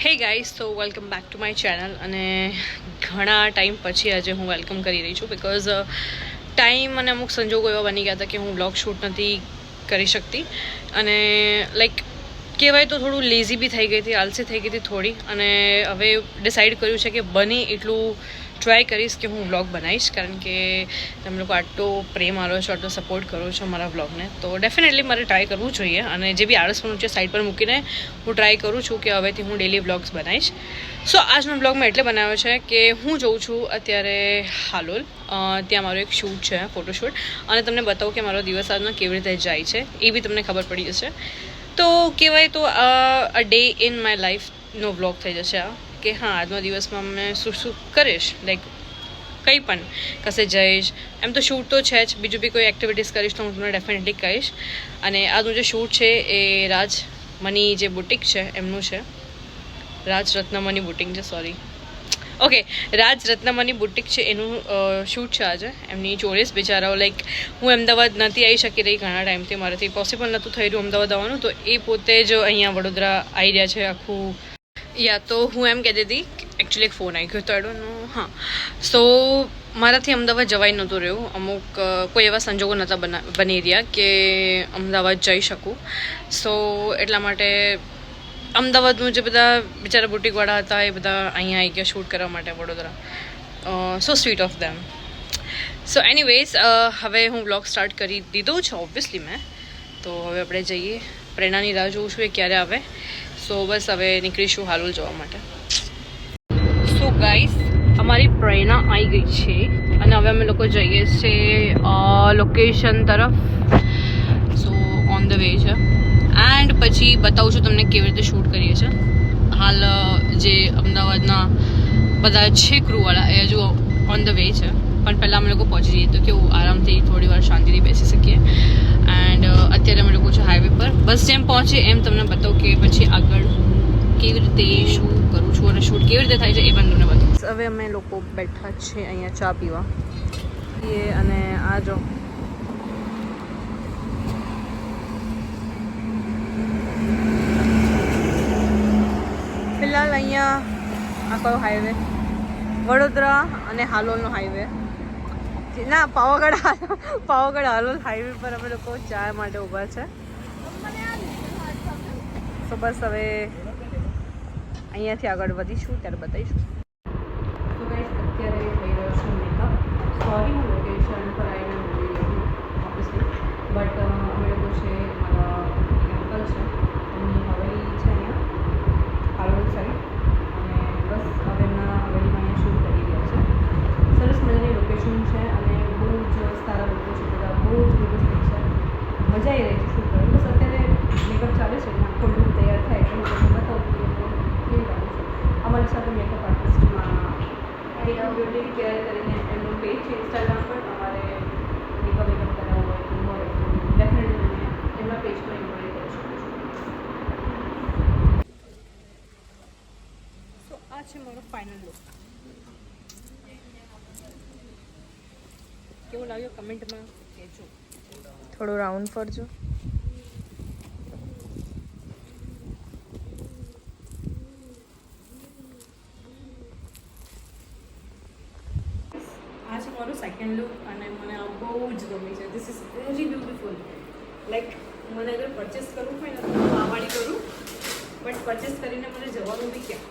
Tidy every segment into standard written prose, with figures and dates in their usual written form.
Hey guys, તો welcome back to my channel. અને ઘણા ટાઈમ પછી આજે હું વેલકમ કરી રહી છું બિકોઝ ટાઈમ અને અમુક સંજોગો એવા બની ગયા હતા કે હું બ્લોગ શૂટ નથી કરી શકતી. અને લાઈક કહેવાય તો થોડું લેઝી બી થઈ ગઈ હતી, આલસી થઈ ગઈ હતી થોડી. અને હવે ડિસાઈડ કર્યું છે કે બને એટલું ટ્રાય કરીશ કે હું વ્લોગ બનાવીશ, કારણ કે તમે લોકો આટલો પ્રેમ આલો છો, આટલો સપોર્ટ કરો છો મારા વ્લોગને, તો ડેફિનેટલી મારે ટ્રાય કરવું જોઈએ. અને જે બી આળસપણું છે સાઈડ પર મૂકીને હું ટ્રાય કરું છું કે હવેથી હું ડેલી વ્લોગ્સ બનાવીશ. સો આજનો વ્લોગ મેં એટલે બનાવ્યો છે કે હું જઉં છું અત્યારે હાલોલ. ત્યાં મારો એક શૂટ છે, ફોટોશૂટ. અને તમને બતાવું કે મારો દિવસ આજનો કેવી રીતે જાય છે, એ બી તમને ખબર પડી જશે. તો કહેવાય તો અ ડે ઇન માય લાઈફનો વ્લોગ થઈ જશે આ, કે હા આજના દિવસમાં મેં શું શું કરીશ, લાઈક કંઈ પણ કશે જઈશ. એમ તો શૂટ તો છે જ, બીજું બી કોઈ એક્ટિવિટીઝ કરીશ તો હું તમને ડેફિનેટલી કહીશ. અને આજનું જે શૂટ છે એ રાજ મની જે બુટિક છે એમનું છે. રાજ રત્નમની બુટિક છે, સોરી, ઓકે, રાજ રત્નમની બુટિક છે, એનું શૂટ છે આજે. એમની ચોરીસ બિચારાઓ, લાઈક હું અમદાવાદ નથી આવી શકી રહી ઘણા ટાઈમથી, મારાથી પોસિબલ નહોતું થઈ રહ્યું અમદાવાદ આવવાનું, તો એ પોતે જ અહીંયા વડોદરા આવી રહ્યા છે આખું. યા તો હું એમ કહેતી હતી, એકચ્યુઅલી એક ફોન આવી ગયો તો આઈ ડોન્ટ નો. હા, સો મારાથી અમદાવાદ જવાય નહોતું રહ્યું, અમુક કોઈ એવા સંજોગો નહોતા બની રહ્યા કે અમદાવાદ જઈ શકું. સો એટલા માટે અમદાવાદનું જે બધા બિચારા બુટિકવાળા હતા એ બધા અહીંયા આવી ગયા શૂટ કરવા માટે Vadodara. So sweet of them. So anyways, હવે હું બ્લોગ સ્ટાર્ટ કરી દીધો છે ઓબ્વિયસલી મેં. તો હવે આપણે જઈએ. પ્રેરણાની રાહ જોઉં છું એ ક્યારે આવે. સો બસ હવે નીકળીશું હાલોલ જવા માટે. સો ગાઈસ, અમારી પ્રેરણા આવી ગઈ છે અને હવે અમે લોકો જઈએ છીએ લોકેશન તરફ. સો ઓન ધ વે છે. એન્ડ પછી બતાવું છું તમને કેવી રીતે શૂટ કરીએ છીએ. હાલ જે અમદાવાદના બધા છે ક્રૂવાળા એ હજુ ઓન ધ વે છે, પણ પહેલાં અમે લોકો પહોંચી જઈએ તો કેવું આરામથી થોડી વાર શાંતિથી બેસી શકીએ. એન્ડ અત્યારે અમે લોકો છે હાઈવે પર. બસ જેમ પહોંચે એમ તમને બતાવું કે પછી આગળ કેવી રીતે શું કરું છું અને શૂટ કેવી રીતે થાય છે એ પણ તમને બતાવું. હવે અમે લોકો બેઠા છે અહીંયા ચા પીવા અને આ જો ફિલહાલ અહીંયા આ કયો હાઈવે, વડોદરા અને હાલોલનો હાઈવે, ના પાવાગઢ હાલોલ હાઈવે પર અમે લોકો ચા માટે ઊભા છે. તો બસ હવે અહીંયાથી આગળ વધીશું ત્યારે બતાવીશું. તો ગાઈસ, અત્યારે થઈ રહ્યો છે મેકઅપ. સોરી હું લોકેશન પર આવીને બોલી રહી છું ઓબ્વિયસલી, બટ અમે લોકો છે મારા અંકલ છે, એમની હવેલી છે અહીંયા હાલોલ સાઈડ. અને બસ હવે એમના હવેલીમાં અહીંયા શૂટ કરી રહ્યા છે. સરસ મજાની લોકેશન છે અને બહુ જ સારા લોકો છે બધા, બહુ જ વ્યવસ્થિત છે, મજા આવી રહી છે શૂટ કરવાની. બસ અત્યારે મેકઅપ ચાલે છે, આખો લુક તૈયાર થાય એટલે હું તમને બતાવું કે કેવી લાગે છે. અમારી સાથે મેકઅપ આર્ટિસ્ટમાં બ્યુટી કેર કરીને એમનું પેજ છે ઇન્સ્ટાગ્રામ પર. તમારે મેકઅપ કરાવવું હોય તો ડેફિનેટલી તમે એમના પેજ પર ઇન્ક્વાયરી કરી શકો છો. સો આ છે મારો ફાઇનલ લુક. કેવું લાગ્યું કમેન્ટમાં કહેજો. થોડું રાઉન્ડ ફરજો. આ છે મારું સેકન્ડ લુક અને મને આ બહુ જ ગમે છે. This is very beautiful. Like મને અગર પરચેસ કરવું હોય ને તો હું આવાળી કરું, બટ પરચેસ કરીને મને જવાનું બી ક્યાં.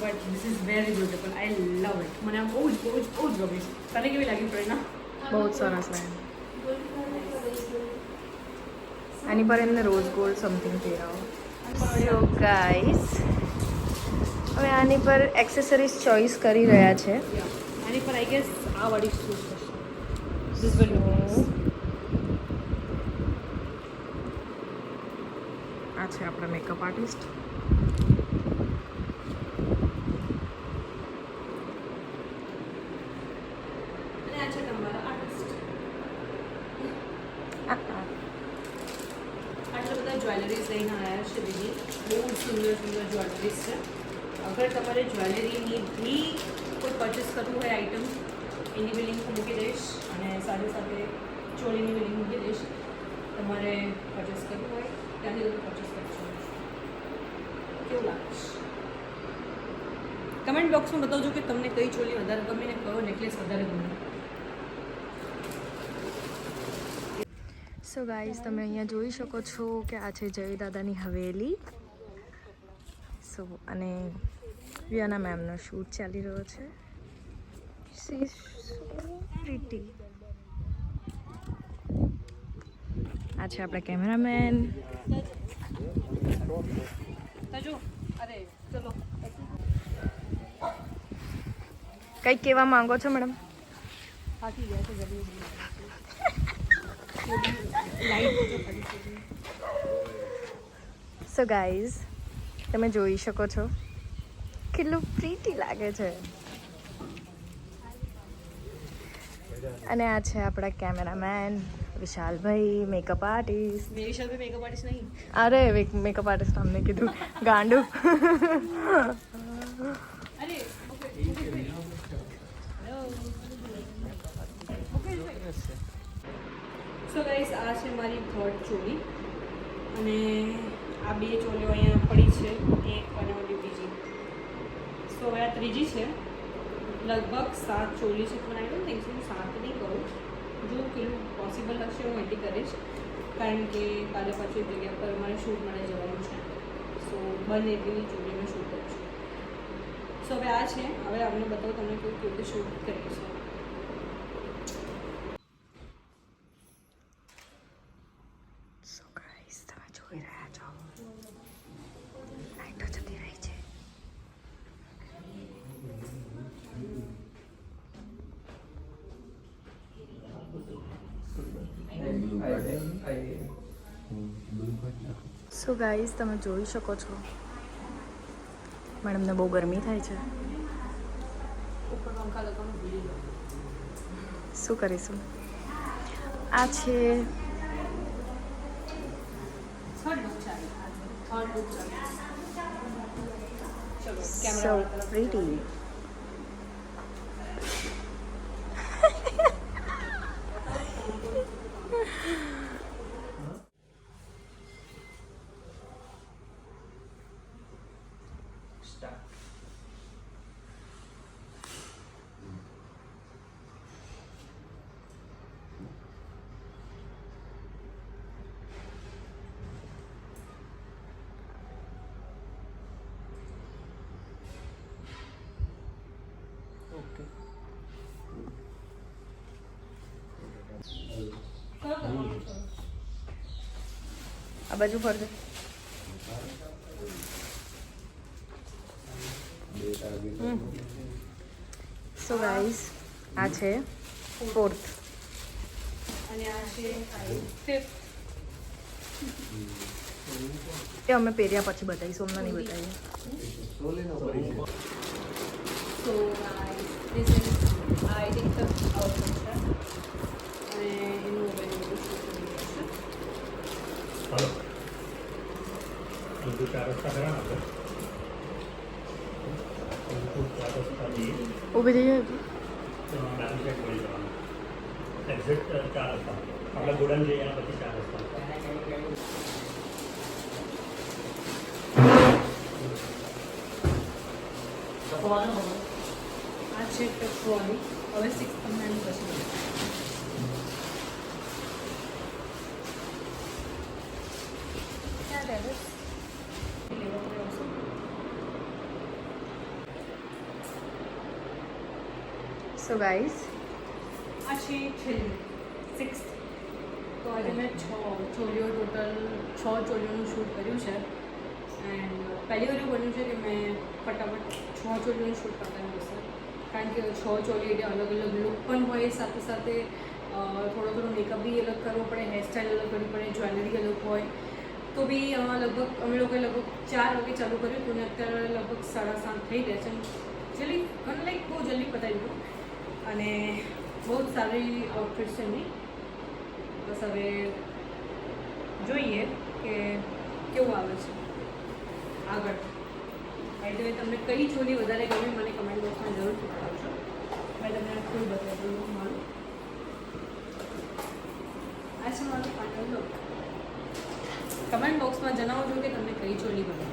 But this is very beautiful. I love it. મને આ બહુ જ બહુ જ બહુ જ ગમે છે. તને કેવી લાગી પ્રેરણા? બહુ જ સરસ લાગે. આની પર એમને રોઝ ગોલ્ડ સમથિંગ પહેરાવો. સો ગાઈસ, હવે આની પર એક્સેસરીઝ ચોઈસ કરી રહ્યા છે. આની પર આઈ ગેસ આ વાળી શૂઝ થશે. This will be nice. આ છે આપણા મેકઅપ આર્ટિસ્ટ. અને આ છે તમારા આર્ટિસ્ટ. આટલા બધા જ્વેલરીઝ લઈને આવ્યા છે દીદી. બહુ સુંદર સુંદર જ્વેલરીઝ છે. અગર તમારે જ્વેલરીની બી કોઈ પરચેસ કરવું હોય આઇટમ, એની બી લિંક હું મૂકી દઈશ અને સાથે સાથે ચોલીની બી લિંક મૂકી દઈશ. તમારે પરચેસ કરવું હોય ત્યાંથી તમે પરચેસ કરી શકો છો. કેવું લાગે છે? કમેન્ટ બોક્સમાં બતાવજો કે તમને કઈ ચોલી વધારે ગમે ને કયો નેકલેસ વધારે ગમે. સો ગાઈઝ તમે અહીંયા જોઈ શકો છો કે આ છે જય દાદાની હવેલી. સો અને વિયાના મેમનો શૂટ ચાલી રહ્યો છે. She is so pretty. આ છે આપણા કેમેરામેન. તજો અરે ચલો કંઈક કહેવા માંગો છો મેડમ? થાકી ગયા છે જલ્દી સો ગાઈઝ તમે જોઈ શકો છો કેટલું પ્રીટી લાગે છે. અને આ છે આપણા કેમેરામેન વિશાલભાઈ, મેકઅપ આર્ટિસ્ટ. મેરી વિશાલ ભાઈ મેકઅપ આર્ટિસ્ટ નહીં. અરે મેકઅપ આર્ટિસ્ટ અમને કીધું ગાંડું. અરે સો ગાઈસ આ છે મારી થર્ડ ચોલી અને આ બે ચોલીઓ અહીંયા પડી છે, એક અને ઓલી બીજી. સો હવે આ ત્રીજી છે. લગભગ 7 ચોલી છે પણ આઈ ડોન્ટ થિંક હું 7 નહીં કરું. જો કેટલું પોસિબલ હશે હું એટલી કરીશ, કારણ કે કાલે પાછી એક જગ્યા પર મારે શૂટ માટે જવાનું છે. સો બંને એટલી ચોલી મેં શૂટ કરું છું. સો હવે આ છે. હવે અમને બતાવો તમને કેવું કેવી રીતે શૂટ કરીએ છીએ. સો ગાઈઝ તમે જોઈ રહ્યા છો લાઈટો જતી રહી છે. સો ગાઈઝ તમે જોઈ શકો છો મેડમને બહુ ગરમી થાય છે. ઉપર પંખા લગાવવાનું ભૂલી ગયો. શું કરીશું? આ છે થર્ડ લુક ચાલે. થર્ડ લુક ચાલે. ચલો સો કેમેરા પ્રીટી. આ બાજુ ફરજો. સો ગાઈઝ આ છે ફોર્થ. અને આ છે ફિફ્થ. એ અમે પહેર્યા પછી બતાવીશું, અમને નહીં બતાવીએ. So this is I think the outfit છે અને એનું હવે બધું શૂટ કરી રહ્યા છે. હલો ઊંધું 4 રસ્તા ખરા આપણે ઊંધું 4 રસ્તાથી ઊભી થઈ જાય. ડાબી સાઈડ વળી જવાનું. એક્ઝેક્ટ 4 રસ્તા આપણે ગોડાઉન જઈએ એના પછી 4 રસ્તા. આ છે ટકવાળી. હવે 6 તમને એનું પછી ક્યાં રહે? સો ગાઈઝ આ છે છેલ્લી 6th. તો આજે મેં 6 ચોલીઓ ટોટલ 6 ચોલીઓનું શૂટ કર્યું છે. એન્ડ પહેલી વાર એવું બન્યું છે કે મેં ફટાફટ 6 ચોલીઓનું શૂટ કરતા હશે, કારણ કે 6 ચોલી એટલે અલગ અલગ લુક પણ હોય, સાથે સાથે થોડો મેકઅપ બી અલગ કરવો પડે, હેરસ્ટાઈલ અલગ કરવી પડે, જ્વેલરી અલગ હોય. તો બી લગભગ અમે લોકોએ લગભગ 4 વાગે ચાલુ કર્યું હતું ને અત્યારે લગભગ 7:30 થઈ ગયા છે. જલ્દી મને લાઈક બહુ જલ્દી પતાવી દીધું અને બહુ જ સારી આઉટફિટ છે એમની. બસ હવે જોઈએ કે કેવું આવે છે આગળ. ભાઈ તો તમને કઈ ચોલી વધારે ગમે મને કમેન્ટ બોક્સમાં જરૂરથી બતાવજો. મેં તમને ફૂલ બતાવી દઉં મારું. આ છે મારું ફાઇનલ લુક. કમેન્ટ બોક્સમાં જણાવજો કે તમને કઈ ચોલી ગમે.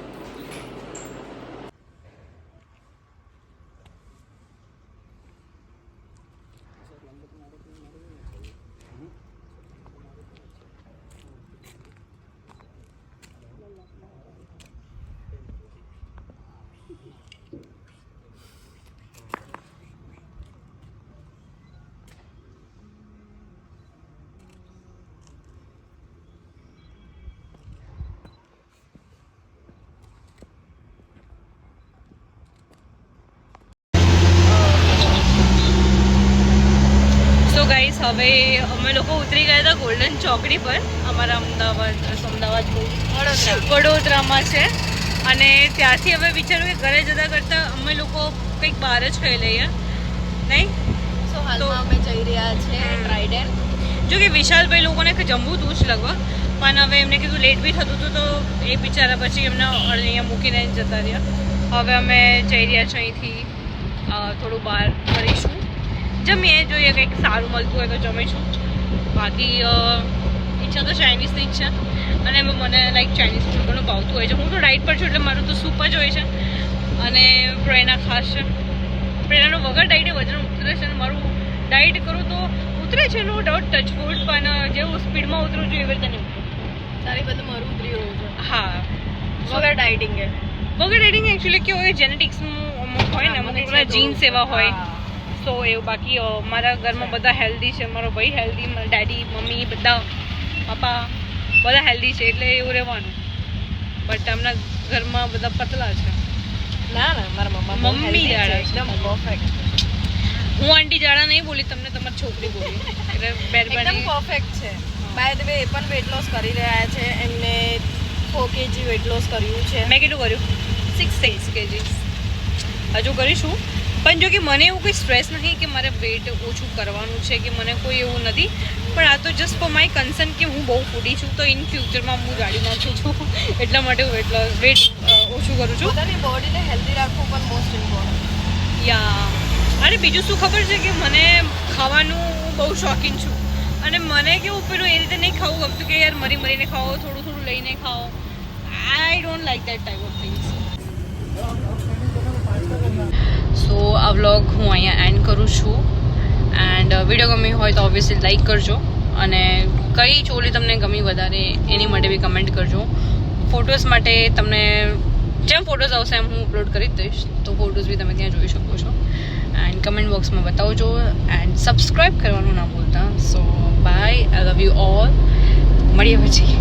હવે અમે લોકો ઉતરી ગયા હતા ગોલ્ડન ચોકડી પર, અમારા અમદાવાદ વડોદરામાં છે. અને ત્યાંથી હવે વિચાર્યું કે ઘરે જતા કરતાં અમે લોકો કંઈક બહાર જ ખાઈ લઈએ, નહીં? સો હાલમાં અમે જઈ રહ્યા છે ટ્રાઇડન્ટ. જો કે વિશાલભાઈ લોકોને જમવું હતું જ લગભગ, પણ હવે એમને કીધું લેટ બી થતું હતું તો એ બિચારા પછી એમને અહીંયા મૂકીને જતા રહ્યા. હવે અમે જઈ રહ્યા છીએ અહીંથી થોડું બહાર ફરીશું, જમીએ, જોઈએ કંઈક સારું મળતું હોય તો જમીશું. બાકી ઈચ્છા તો ચાઇનીઝની જ છે, અને મને લાઈક ચાઇનીઝ ફૂડ ઘણું ભાવતું હોય છે. હું તો ડાયટ પર છું એટલે મારું તો સૂપ જ હોય છે, અને પ્રેરણા ખાસ છે. પ્રેરણાનો વગર ડાયટે વજન ઉતરે છે, અને મારું ડાયટ કરું તો ઉતરે છે, નો ડાઉટ ટચ ફૂડ, પણ જેવું સ્પીડમાં ઉતરું છું એવી રીતે નહીં ઉતરું. તારી બધું મારું ઉતરી રહ્યું છે હા, વગર ડાયટિંગ છે. વગર ડાયટિંગ એકચ્યુઅલી કેવું હોય, જેનેટિક્સનું અમુક હોય ને, અમુક જીન્સ એવા હોય, સો એવું. બાકી મારા ઘરમાં બધા હેલ્ધી છે, મારો ભાઈ હેલ્ધી, મારા ડેડી, મમ્મી, બધા પપ્પા બધા હેલ્ધી છે, એટલે એવું રહેવાનું. બટ એમના ઘરમાં બધા પતલા છે. ના ના, મારા મમ્મી જાડા છે. એકદમ પરફેક્ટ. હું આંટી જાડા નહીં બોલી, તમને તમારી છોકરી બોલી, એટલે એકદમ મહેરબાની. પરફેક્ટ છે. બાય ધ વે એ પણ વેટ લોસ કરી રહ્યા છે. એમને 4 kg વેટ લોસ કર્યું છે. મેં કેટલું કર્યું? 6 kg હજુ કરીશું. પણ જો કે મને એવું કોઈ સ્ટ્રેસ નહીં કે મારે વેટ ઓછું કરવાનું છે, કે મને કોઈ એવું નથી. પણ આ તો જસ્ટ ફોર માય કન્સર્ન કે હું બહુ ફૂડી છું, તો ઇન ફ્યુચરમાં હું ગાડી નાખું છું, એટલા માટે હું વેટ ઓછું કરું છું. પોતાની બોડીને હેલ્ધી રાખવું પણ મોસ્ટ ઇમ્પોર્ટન્ટ. યા, અને બીજું શું ખબર છે કે મને ખાવાનું હું બહુ શોખીન છું, અને મને કેવું પેલું એ રીતે નહીં ખાવું ગમતું કે યાર મરીને ખાઓ, થોડું થોડું લઈને ખાઓ. I don't like that type of things. So આ વ્લોગ હું અહીંયા એન્ડ કરું છું. એન્ડ વિડીયો ગમી હોય તો ઓબ્વિયસલી લાઈક કરજો, અને કઈ ચોલી તમને ગમી વધારે એની માટે બી કમેન્ટ કરજો. ફોટોઝ માટે તમને જેમ ફોટોઝ આવશે એમ હું અપલોડ કરી જ દઈશ, તો ફોટોઝ બી તમે ત્યાં જોઈ શકો છો. એન્ડ કમેન્ટ બોક્સમાં બતાવજો, એન્ડ સબસ્ક્રાઈબ કરવાનું ના ભૂલતા. So bye, I love you all. મળીએ પછી.